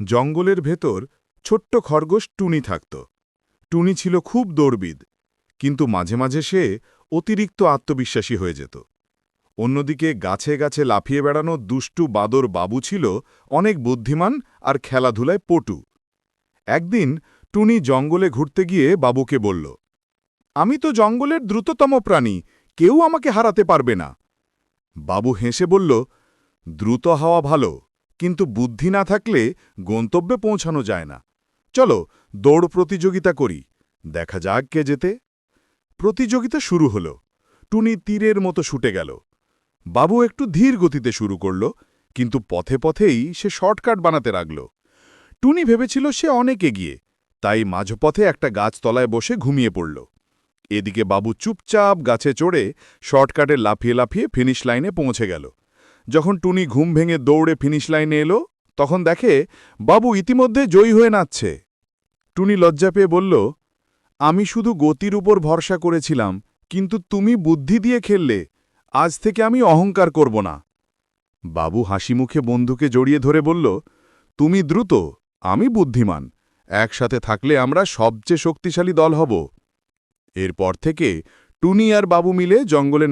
জঙ্গলের ভেতর ছোট্ট খরগোশ টুনি থাকত। টুনি ছিল খুব দৌড়বিদ, কিন্তু মাঝে মাঝে সে অতিরিক্ত আত্মবিশ্বাসী হয়ে যেত। অন্যদিকে গাছে গাছে লাফিয়ে বেড়ানো দুষ্টু বাদর বাবু ছিল অনেক বুদ্ধিমান আর খেলাধুলায় পটু। একদিন টুনি জঙ্গলে ঘুরতে গিয়ে বাবুকে বলল, আমি তো জঙ্গলের দ্রুততম প্রাণী, কেউ আমাকে হারাতে পারবে না। বাবু হেসে বলল, দ্রুত হওয়া ভালো, কিন্তু বুদ্ধি না থাকলে গন্তব্যে পৌঁছানো যায় না। চলো দৌড় প্রতিযোগিতা করি, দেখা যাক কে জেতে। প্রতিযোগিতা শুরু হল। টুনি তীরের মতো ছুটে গেল। বাবু একটু ধীর গতিতে শুরু করল, কিন্তু পথে পথেই সে শর্টকাট বানাতে লাগল। টুনি ভেবেছিল সে অনেক এগিয়ে, তাই মাঝপথে একটা গাছতলায় বসে ঘুমিয়ে পড়ল। এদিকে বাবু চুপচাপ গাছে চড়ে শর্টকাটে লাফিয়ে লাফিয়ে ফিনিশ লাইনে পৌঁছে গেল। যখন টুনি ঘুম ভেঙে দৌড়ে ফিনিশ লাইনে এলো, তখন দেখে বাবু ইতিমধ্যে জয়ী হয়ে নাচছে। টুনি লজ্জা পেয়ে বলল, আমি শুধু গতির উপর ভরসা করেছিলাম, কিন্তু তুমি বুদ্ধি দিয়ে খেললে। আজ থেকে আমি অহংকার করব না। বাবু হাসিমুখে বন্ধুকে জড়িয়ে ধরে বলল, তুমি দ্রুত, আমি বুদ্ধিমান, একসাথে থাকলে আমরা সবচেয়ে শক্তিশালী দল হব। এরপর থেকে টুনি আর বাবু মিলে জঙ্গলে